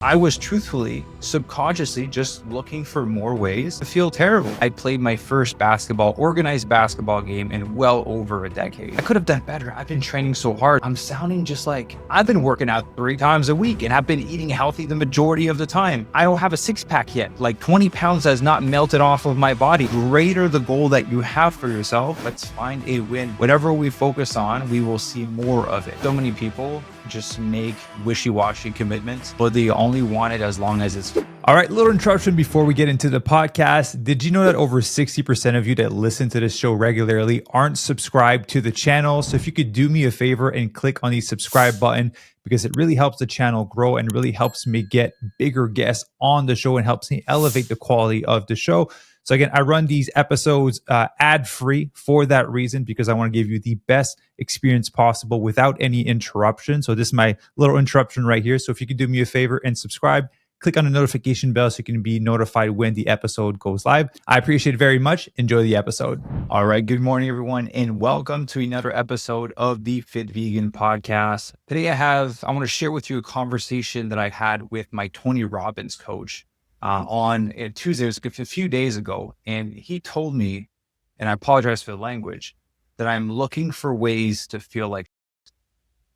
I was truthfully, subconsciously just looking for more ways to feel terrible. I played my first organized basketball game in well over a decade. I could have done better. I've been training so hard. I'm sounding just like I've been working out 3 times a week and I've been eating healthy the majority of the time. I don't have a 6-pack yet. Like 20 pounds has not melted off of my body. Greater the goal that you have for yourself, let's find a win. Whatever we focus on, we will see more of it. So many people just make wishy-washy commitments, but they only want it as long as it's... All right, little interruption before we get into the podcast. Did you know that over 60% of you that listen to this show regularly aren't subscribed to the channel? So if you could do me a favor and click on the subscribe button, because it really helps the channel grow and really helps me get bigger guests on the show and helps me elevate the quality of the show. So again, I run these episodes ad-free for that reason, because I want to give you the best experience possible without any interruption. So this is my little interruption right here. So if you could do me a favor and subscribe, click on the notification bell so you can be notified when the episode goes live. I appreciate it very much. Enjoy the episode. All right, good morning, everyone, and welcome to another episode of the Fit Vegan Podcast. Today I want to share with you a conversation that I had with my Tony Robbins coach on Tuesday. It was a few days ago, and he told me, and I apologize for the language, that I'm looking for ways to feel like.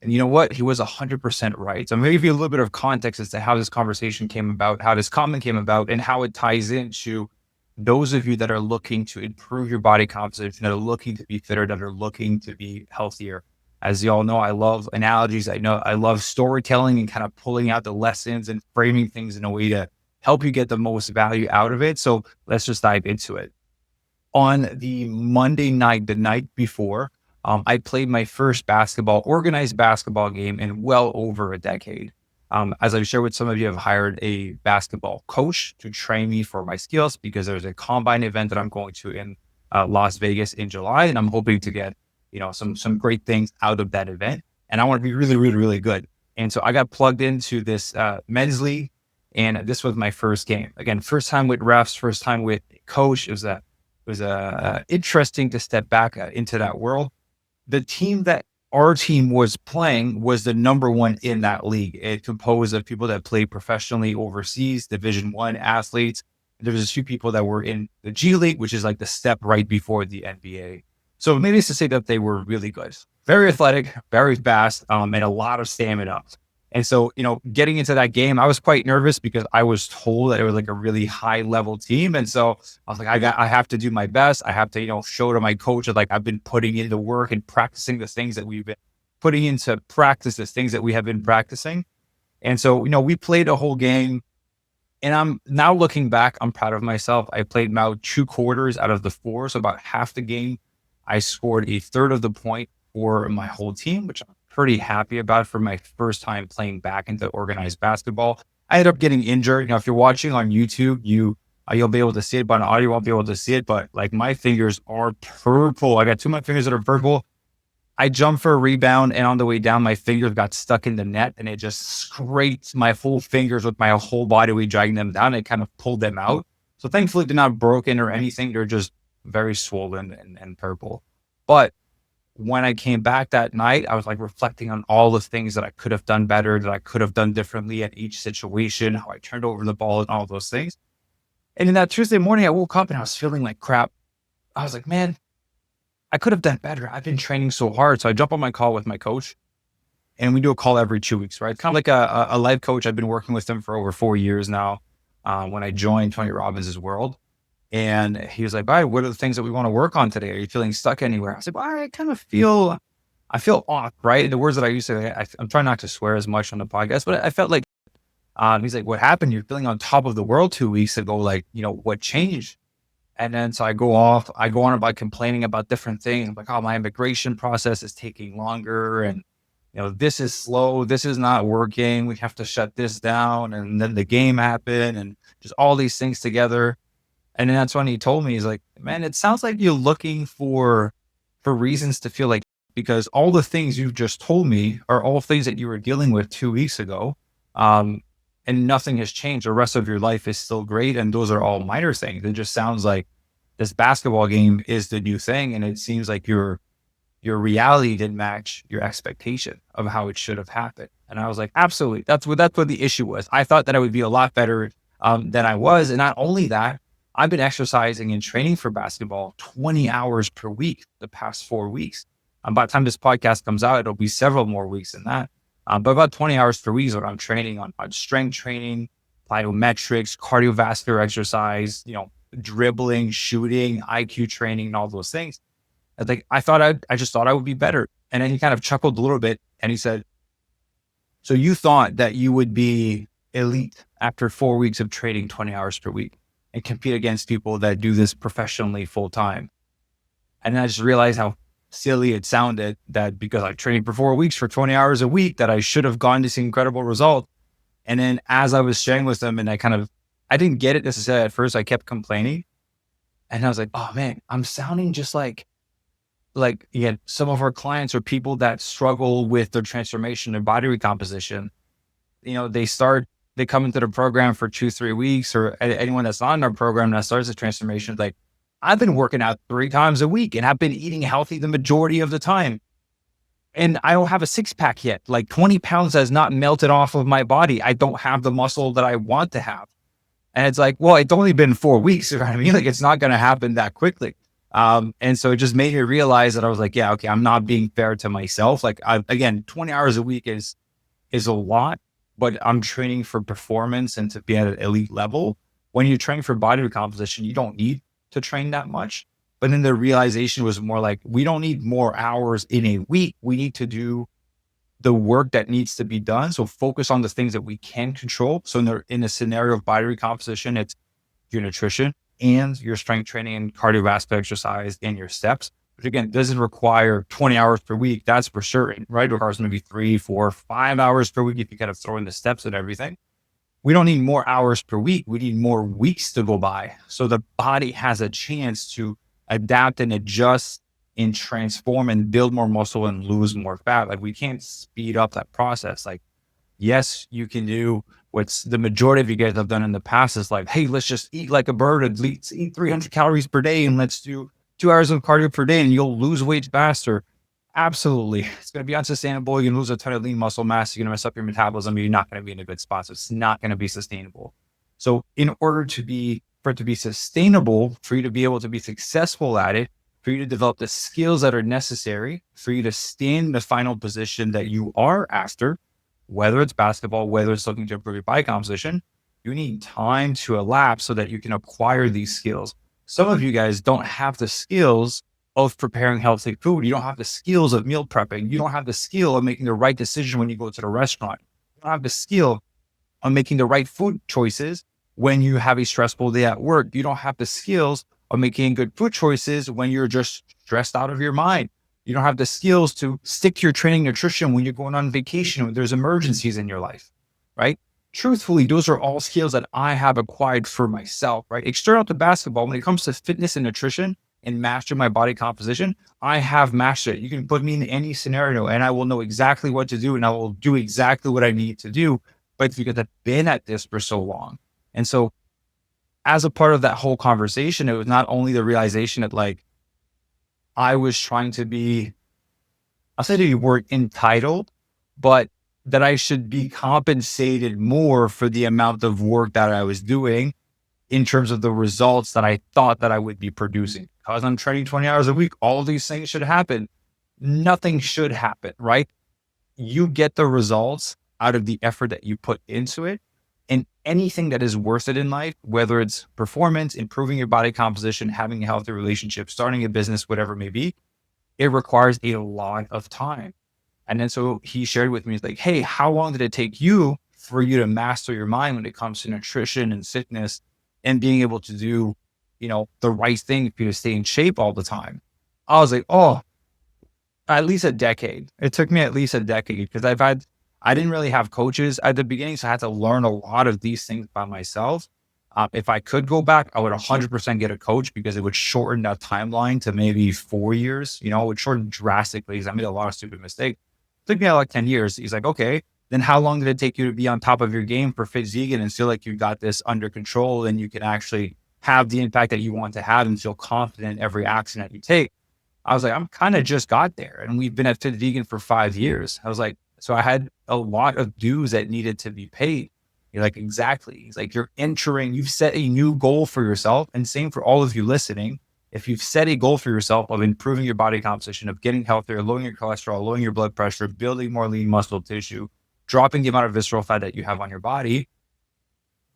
And you know what? He was 100% right. So I'm going to give you a little bit of context as to how this conversation came about, how this comment came about, and how it ties into those of you that are looking to improve your body composition, that are looking to be fitter, that are looking to be healthier. As you all know, I love analogies. I love storytelling and kind of pulling out the lessons and framing things in a way to help you get the most value out of it. So let's just dive into it. On the Monday night, the night before, I played my first organized basketball game in well over a decade. As I've shared with some of you, I've hired a basketball coach to train me for my skills, because there's a combine event that I'm going to in Las Vegas in July, and I'm hoping to get some great things out of that event. And I want to be really, really, really good. And so I got plugged into this men's league, and this was my first game. Again, first time with refs, first time with coach. It was interesting to step back into that world. The team that our team was playing was the number one in that league. It composed of people that played professionally overseas, Division I athletes. There was a few people that were in the G League, which is like the step right before the NBA. So needless to say that they were really good, very athletic, very fast, and a lot of stamina. And so, getting into that game, I was quite nervous because I was told that it was like a really high level team. And so I was like, I have to do my best. I have to, show to my coach that I've been putting into work and practicing the things that we've been putting into practice, the things that we have been practicing. And so, we played a whole game, and I'm now looking back, I'm proud of myself. I played about 2 quarters out of the 4. So about half the game, I scored a third of the point for my whole team, which I'm pretty happy about for my first time playing back into organized basketball. I ended up getting injured. If you're watching on YouTube, you'll be able to see it, but on audio you won't be able to see it. But like, my fingers are purple. I got 2 of my fingers that are purple. I jumped for a rebound, and on the way down, my fingers got stuck in the net, and it just scraped my whole fingers with my whole body weight, dragging them down. It kind of pulled them out. So thankfully, they're not broken or anything. They're just very swollen and purple. But when I came back that night, I was like reflecting on all the things that I could have done better, that I could have done differently at each situation, how I turned over the ball and all those things. And in that Tuesday morning, I woke up and I was feeling like crap. I was like, man, I could have done better. I've been training so hard. So I jump on my call with my coach, and we do a call every 2 weeks, right? It's kind of like a life coach. I've been working with him for over 4 years now when I joined Tony Robbins' world. And he was like, all right, what are the things that we want to work on today? Are you feeling stuck anywhere? I was like, well, I feel off, right? The words that I used to, I'm trying not to swear as much on the podcast, but I felt like, he's like, what happened? You're feeling on top of the world 2 weeks ago. Like, what changed? And then, so I go on about complaining about different things. Like, oh, my immigration process is taking longer. And, this is slow. This is not working. We have to shut this down. And then the game happened, and just all these things together. And then that's when he told me, he's like, man, it sounds like you're looking for reasons to feel like, because all the things you've just told me are all things that you were dealing with 2 weeks ago. And nothing has changed. The rest of your life is still great. And those are all minor things. It just sounds like this basketball game is the new thing. And it seems like your reality didn't match your expectation of how it should have happened. And I was like, absolutely. That's what the issue was. I thought that I would be a lot better than I was. And not only that, I've been exercising and training for basketball 20 hours per week the past 4 weeks. By the time this podcast comes out, it'll be several more weeks than that. But about 20 hours per week is what I'm training on strength training, plyometrics, cardiovascular exercise, dribbling, shooting, IQ training, and all those things. I just thought I would be better. And then he kind of chuckled a little bit and he said, so you thought that you would be elite after 4 weeks of training 20 hours per week and compete against people that do this professionally full time. And I just realized how silly it sounded that because I trained for 4 weeks for 20 hours a week, that I should have gotten this incredible result. And then as I was sharing with them and I didn't get it necessarily at first, I kept complaining. And I was like, oh man, I'm sounding just like some of our clients or people that struggle with their transformation and body recomposition. They come into the program for 2-3 weeks, or anyone that's not in our program that starts a transformation, like, I've been working out 3 times a week and I've been eating healthy the majority of the time. And I don't have a 6-pack yet. Like 20 pounds has not melted off of my body. I don't have the muscle that I want to have. And it's like, well, it's only been 4 weeks. You know what I mean? Like, it's not going to happen that quickly. And so it just made me realize that I was like, yeah, okay, I'm not being fair to myself. Like, again, 20 hours a week is a lot, but I'm training for performance and to be at an elite level. When you're training for body recomposition, you don't need to train that much. But then the realization was more like, we don't need more hours in a week. We need to do the work that needs to be done. So focus on the things that we can control. So in a scenario of body recomposition, it's your nutrition and your strength training and cardiovascular exercise and your steps, which again, doesn't require 20 hours per week. That's for certain, right? It requires maybe 3, 4, 5 hours per week if you kind of throw in the steps and everything. We don't need more hours per week. We need more weeks to go by. So the body has a chance to adapt and adjust and transform and build more muscle and lose more fat. Like, we can't speed up that process. Like, yes, you can do what's the majority of you guys have done in the past is like, hey, let's just eat like a bird and let's eat 300 calories per day and let's do 2 hours of cardio per day and you'll lose weight faster. Absolutely. It's going to be unsustainable. You're going to lose a ton of lean muscle mass. You're going to mess up your metabolism. You're not going to be in a good spot. So it's not going to be sustainable. So in order for it to be sustainable, for you to be able to be successful at it, for you to develop the skills that are necessary, for you to stand in the final position that you are after, whether it's basketball, whether it's looking to improve your body composition, you need time to elapse so that you can acquire these skills. Some of you guys don't have the skills of preparing healthy food. You don't have the skills of meal prepping. You don't have the skill of making the right decision when you go to the restaurant. You don't have the skill of making the right food choices when you have a stressful day at work. You don't have the skills of making good food choices when you're just stressed out of your mind. You don't have the skills to stick to your training nutrition when you're going on vacation, when there's emergencies in your life, right? Truthfully, those are all skills that I have acquired for myself, right? External to basketball, when it comes to fitness and nutrition and mastering my body composition, I have mastered it. You can put me in any scenario and I will know exactly what to do and I will do exactly what I need to do. But it's because I've been at this for so long. And so as a part of that whole conversation, it was not only the realization that like I was trying to be, I'll say the word entitled, but that I should be compensated more for the amount of work that I was doing in terms of the results that I thought that I would be producing. Because I'm training 20 hours a week, all of these things should happen. Nothing should happen, right? You get the results out of the effort that you put into it. And anything that is worth it in life, whether it's performance, improving your body composition, having a healthy relationship, starting a business, whatever it may be, it requires a lot of time. And then so he shared with me, he's like, hey, how long did it take you for you to master your mind when it comes to nutrition and fitness and being able to do, the right thing for you to stay in shape all the time? I was like, oh, at least a decade. It took me at least a decade because I didn't really have coaches at the beginning. So I had to learn a lot of these things by myself. If I could go back, I would 100% get a coach because it would shorten that timeline to maybe 4 years. It would shorten drastically because I made a lot of stupid mistakes. It took me like 10 years. He's like, okay, then how long did it take you to be on top of your game for Fit Vegan and feel like you got this under control and you can actually have the impact that you want to have and feel confident in every action that you take? I was like, I'm kind of just got there. And we've been at Fit Vegan for 5 years. I was like, So I had a lot of dues that needed to be paid. You're like, exactly. He's like, you've set a new goal for yourself. And same for all of you listening. If you've set a goal for yourself of improving your body composition, of getting healthier, lowering your cholesterol, lowering your blood pressure, building more lean muscle tissue, dropping the amount of visceral fat that you have on your body,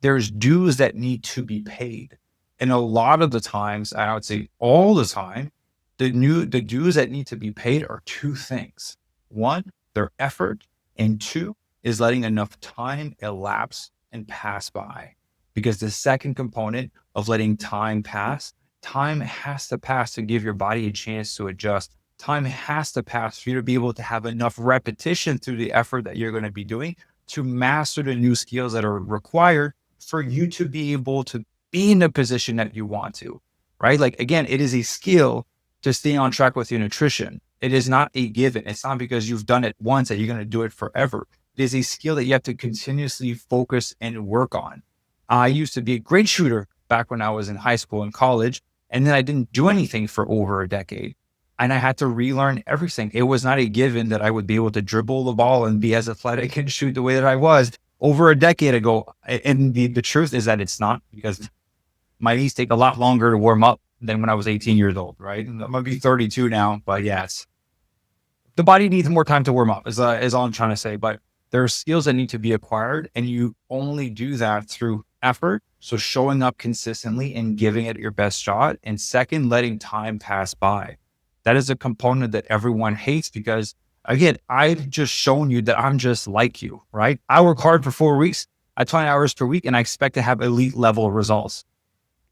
there's dues that need to be paid. And a lot of the times, I would say all the time, the dues that need to be paid are two things. One, their effort, and two is letting enough time elapse and pass by. Because the second component of letting time pass, time has to pass to give your body a chance to adjust. Time has to pass for you to be able to have enough repetition through the effort that you're going to be doing to master the new skills that are required for you to be able to be in the position that you want to, right? Like, again, it is a skill to stay on track with your nutrition. It is not a given. It's not because you've done it once that you're going to do it forever. It is a skill that you have to continuously focus and work on. I used to be a great shooter back when I was in high school and college, and then I didn't do anything for over a decade. And I had to relearn everything. It was not a given that I would be able to dribble the ball and be as athletic and shoot the way that I was over a decade ago. And the truth is that it's not, because my knees take a lot longer to warm up than when I was 18 years old, right? I'm going to be 32 now, but yes, the body needs more time to warm up is all I'm trying to say. But there are skills that need to be acquired, and you only do that through effort. So showing up consistently and giving it your best shot. And second, letting time pass by. That is a component that everyone hates because, again, I've just shown you that I'm just like you, right? I work hard for 4 weeks at 20 hours per week, and I expect to have elite level results.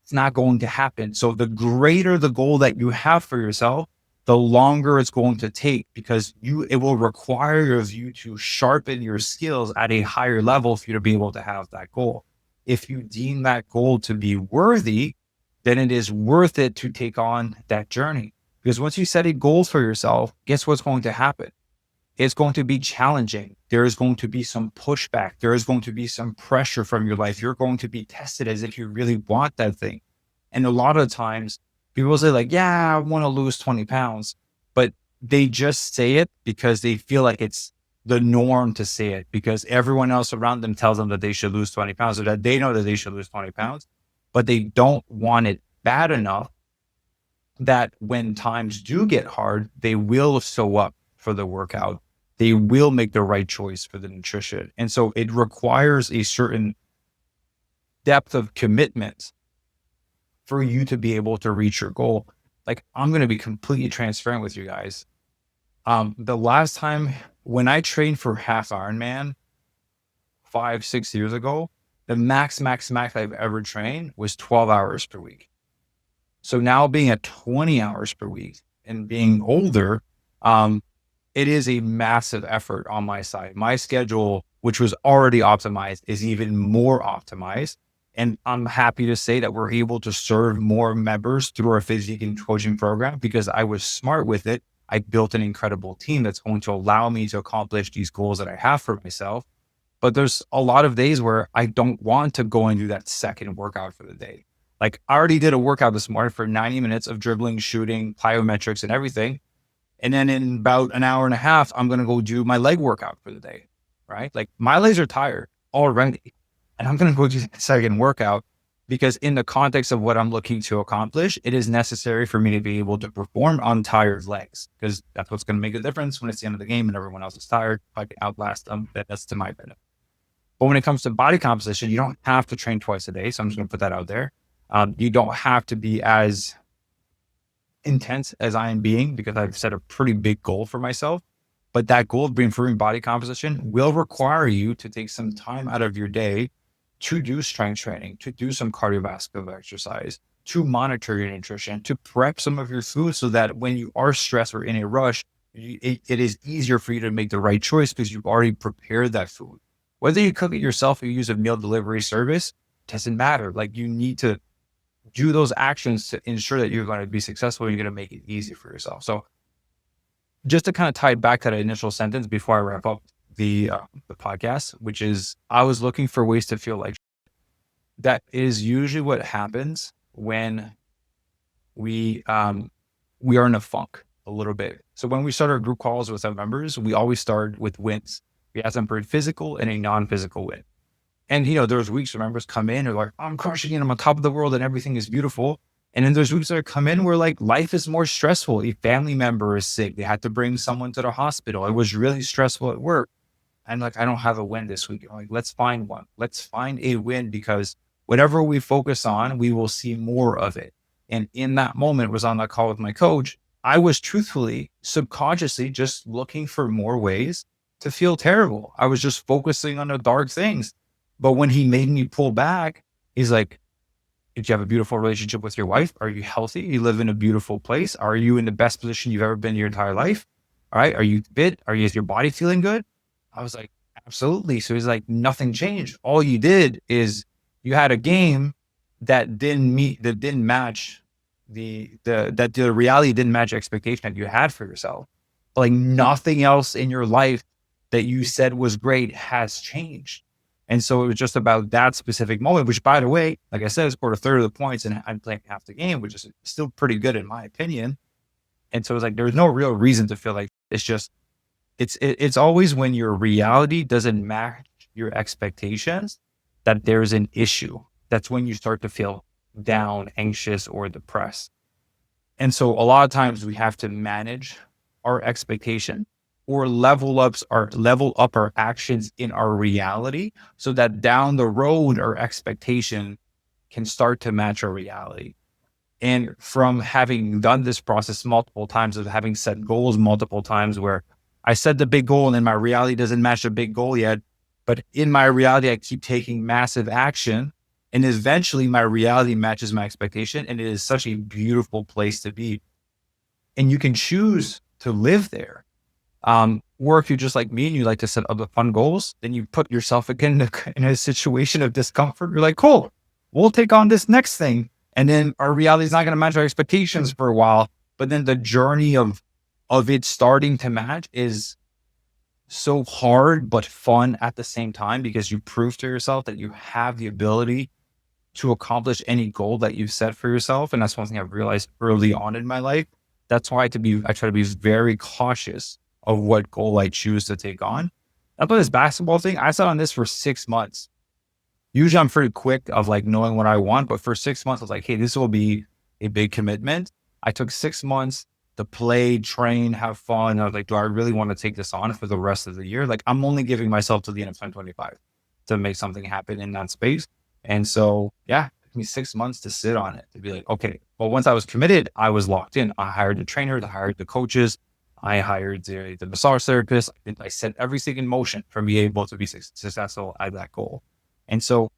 It's not going to happen. So the greater the goal that you have for yourself, the longer it's going to take, because it will require of you to sharpen your skills at a higher level for you to be able to have that goal. If you deem that goal to be worthy, then it is worth it to take on that journey. Because once you set a goal for yourself, guess what's going to happen? It's going to be challenging. There is going to be some pushback. There is going to be some pressure from your life. You're going to be tested as if you really want that thing. And a lot of times people say like, yeah, I want to lose 20 pounds, but they just say it because they feel like it's the norm to say it, because everyone else around them tells them that they should lose 20 pounds, or that they know that they should lose 20 pounds, but they don't want it bad enough that when times do get hard, they will show up for the workout. They will make the right choice for the nutrition. And so it requires a certain depth of commitment for you to be able to reach your goal. Like, I'm going to be completely transparent with you guys. The last time when I trained for half Ironman 5-6 years ago, the max I've ever trained was 12 hours per week. So now being at 20 hours per week and being older, it is a massive effort on my side. My schedule, which was already optimized, is even more optimized. And I'm happy to say that we're able to serve more members through our physique and coaching program because I was smart with it. I built an incredible team that's going to allow me to accomplish these goals that I have for myself. But there's a lot of days where I don't want to go and do that second workout for the day. Like, I already did a workout this morning for 90 minutes of dribbling, shooting, plyometrics, and everything. And then in about an hour and a half, I'm going to go do my leg workout for the day, right? Like, my legs are tired already. And I'm going to go do the second workout because in the context of what I'm looking to accomplish, it is necessary for me to be able to perform on tired legs, because that's what's going to make a difference when it's the end of the game and everyone else is tired. If I can outlast them, that's to my benefit. But when it comes to body composition, you don't have to train twice a day. So I'm just going to put that out there. You don't have to be as intense as I am being, because I've set a pretty big goal for myself. But that goal of improving body composition will require you to take some time out of your day to do strength training, to do some cardiovascular exercise, to monitor your nutrition, to prep some of your food so that when you are stressed or in a rush, it is easier for you to make the right choice because you've already prepared that food. Whether you cook it yourself or you use a meal delivery service, doesn't matter. Like, you need to do those actions to ensure that you're going to be successful and you're going to make it easy for yourself. So just to kind of tie back to that initial sentence before I wrap up the podcast, which is, I was looking for ways to feel like that is usually what happens when we are in a funk a little bit. So when we start our group calls with our members, we always start with wins. We have separate physical and a non-physical win. And, there's weeks where members come in and like, I'm crushing it. I'm on top of the world and everything is beautiful. And then there's weeks that come in where like life is more stressful. A family member is sick. They had to bring someone to the hospital. It was really stressful at work. And like, I don't have a win this week. I'm like, let's find one. Let's find a win, because whatever we focus on, we will see more of it. And in that moment, was on that call with my coach, I was truthfully, subconsciously just looking for more ways to feel terrible. I was just focusing on the dark things. But when he made me pull back, he's like, did you have a beautiful relationship with your wife? Are you healthy? You live in a beautiful place? Are you in the best position you've ever been in your entire life? All right. Are you fit? Is your body feeling good? I was like, absolutely. So he's like, nothing changed. All you did is you had a game that didn't match the reality didn't match expectation that you had for yourself. Like nothing else in your life that you said was great has changed. And so it was just about that specific moment, which, by the way, like I said, scored a third of the points and I'm playing half the game, which is still pretty good in my opinion. And so it's like, there's no real reason to feel like it's always when your reality doesn't match your expectations that there's an issue. That's when you start to feel down, anxious, or depressed. And so a lot of times we have to manage our expectation or level up our actions in our reality so that down the road, our expectation can start to match our reality. And from having done this process multiple times, of having set goals multiple times where I set the big goal and then my reality doesn't match the big goal yet, but in my reality, I keep taking massive action and eventually my reality matches my expectation. And it is such a beautiful place to be. And you can choose to live there. Or if you're just like me and you like to set other fun goals, then you put yourself again in a situation of discomfort. You're like, cool, we'll take on this next thing. And then our reality is not going to match our expectations for a while. But then the journey of it starting to match is so hard, but fun at the same time, because you prove to yourself that you have the ability to accomplish any goal that you've set for yourself. And that's one thing I've realized early on in my life. That's why I try to be very cautious of what goal I choose to take on. About this basketball thing, I sat on this for 6 months. Usually I'm pretty quick of like knowing what I want, but for 6 months, I was like, hey, this will be a big commitment. I took 6 months to play, train, have fun. I was like, do I really want to take this on for the rest of the year? Like I'm only giving myself to the end of 2025 to make something happen in that space. And so, yeah, it took me 6 months to sit on it, to be like, okay, well, once I was committed, I was locked in. I hired the trainer, I hired the coaches, I hired the massage therapist. I set everything in motion for me able to be successful at that goal. And so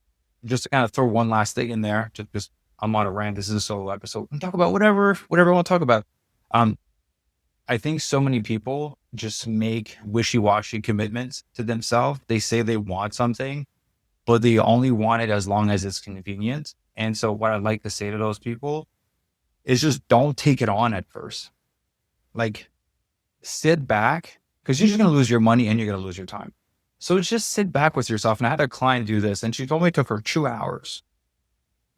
just to kind of throw one last thing in there, just because I'm on a rant, this is a solo episode. We can talk about whatever I want to talk about. I think so many people just make wishy-washy commitments to themselves. They say they want something, but they only want it as long as it's convenient. And so what I'd like to say to those people is just don't take it on at first. Like sit back, because you're just going to lose your money and you're going to lose your time. So just sit back with yourself. And I had a client do this and she told me it took her 2 hours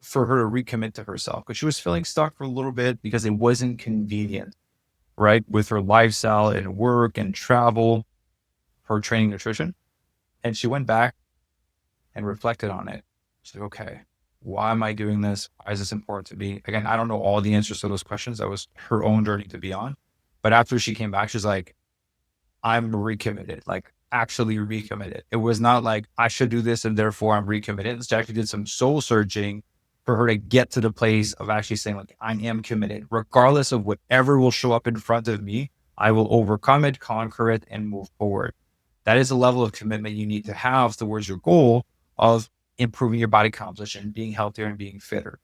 for her to recommit to herself because she was feeling stuck for a little bit because it wasn't convenient, right? With her lifestyle and work and travel, her training, nutrition. And she went back and reflected on it. She's like, okay, why am I doing this? Why is this important to me? Again, I don't know all the answers to those questions. That was her own journey to be on. But after she came back, she's like, I'm recommitted, like actually recommitted. It was not like I should do this and therefore I'm recommitted. She actually did some soul searching for her to get to the place of actually saying like, I am committed, regardless of whatever will show up in front of me. I will overcome it, conquer it, and move forward. That is a level of commitment you need to have towards your goal of improving your body composition, being healthier and being fitter.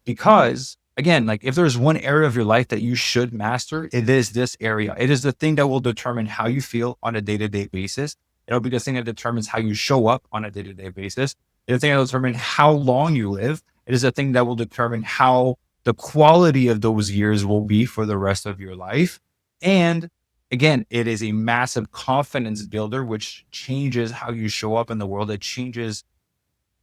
Because again, like if there's one area of your life that you should master, it is this area. It is the thing that will determine how you feel on a day-to-day basis. It'll be the thing that determines how you show up on a day-to-day basis. It's the thing that will determine how long you live. It is the thing that will determine how the quality of those years will be for the rest of your life. And again, it is a massive confidence builder, which changes how you show up in the world. It changes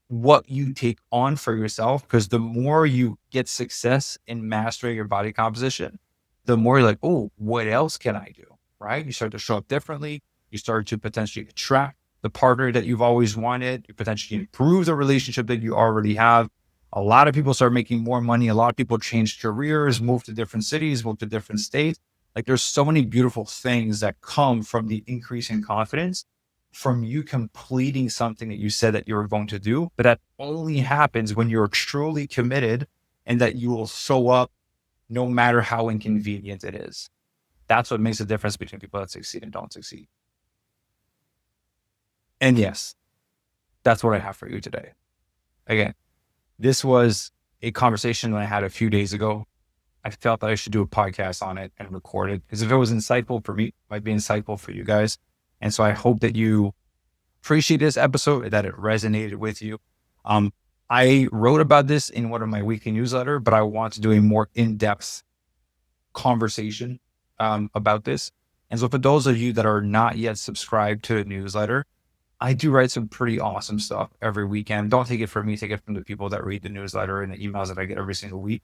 what you take on for yourself, because the more you get success in mastering your body composition, the more you're like, oh, what else can I do? Right? You start to show up differently. You start to potentially attract the partner that you've always wanted. You potentially improve the relationship that you already have. A lot of people start making more money. A lot of people change careers, move to different cities, move to different states. Like there's so many beautiful things that come from the increase in confidence from you completing something that you said that you were going to do. But that only happens when you're truly committed and that you will show up no matter how inconvenient it is. That's what makes the difference between people that succeed and don't succeed. And yes, that's what I have for you today. Again, this was a conversation that I had a few days ago. I felt that I should do a podcast on it and record it because if it was insightful for me, it might be insightful for you guys. And so I hope that you appreciate this episode, that it resonated with you. I wrote about this in one of my weekly newsletter, but I want to do a more in-depth conversation about this. And so for those of you that are not yet subscribed to the newsletter, I do write some pretty awesome stuff every weekend. Don't take it from me, take it from the people that read the newsletter and the emails that I get every single week.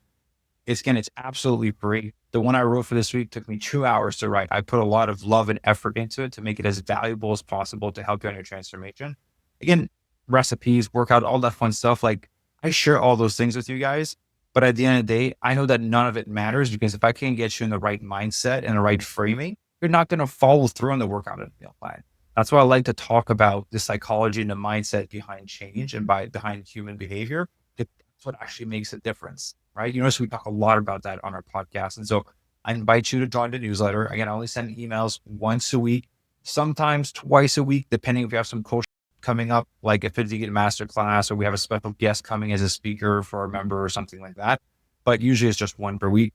It's absolutely free. The one I wrote for this week took me 2 hours to write. I put a lot of love and effort into it to make it as valuable as possible to help you on your transformation. Again, recipes, workout, all that fun stuff. Like I share all those things with you guys, but at the end of the day, I know that none of it matters because if I can't get you in the right mindset and the right framing, you're not going to follow through on the workout and meal plan. That's why I like to talk about the psychology and the mindset behind change and behind human behavior. That's what actually makes a difference, right? You notice we talk a lot about that on our podcast. And so I invite you to join the newsletter. Again, I only send emails once a week, sometimes twice a week, depending if you have some coaching coming up, like a 50-get masterclass, or we have a special guest coming as a speaker for a member or something like that. But usually it's just one per week.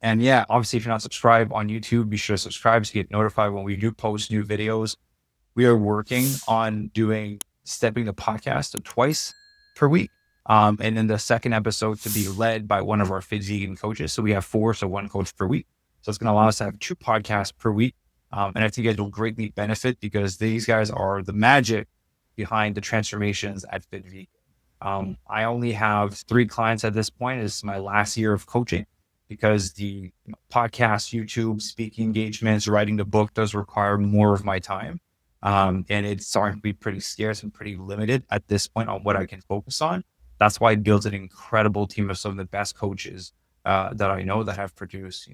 And yeah, obviously, if you're not subscribed on YouTube, be sure to subscribe so you get notified when we do post new videos. We are working on stepping the podcast to twice per week. And then the second episode to be led by one of our Fit Vegan coaches. So we have 4, so 1 coach per week. So it's going to allow us to have 2 podcasts per week. And I think you guys will greatly benefit because these guys are the magic behind the transformations at Fit Vegan. I only have 3 clients at this point. This is my last year of coaching because the podcast, YouTube, speaking engagements, writing the book does require more of my time. And it's starting to be pretty scarce and pretty limited at this point on what I can focus on. That's why I built an incredible team of some of the best coaches that I know that have produced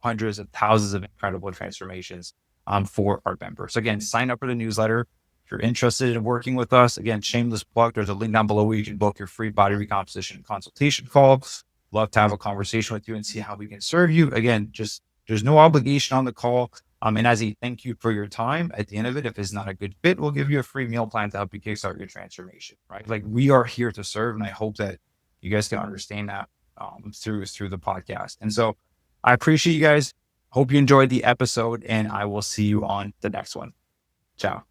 hundreds of thousands of incredible transformations for our members. So again, sign up for the newsletter. If you're interested in working with us, again, shameless plug, there's a link down below where you can book your free body recomposition consultation call. Love to have a conversation with you and see how we can serve you. Again, there's no obligation on the call. And as a thank you for your time, at the end of it, if it's not a good fit, we'll give you a free meal plan to help you kickstart your transformation, right? Like we are here to serve. And I hope that you guys can understand that through the podcast. And so I appreciate you guys. Hope you enjoyed the episode and I will see you on the next one. Ciao.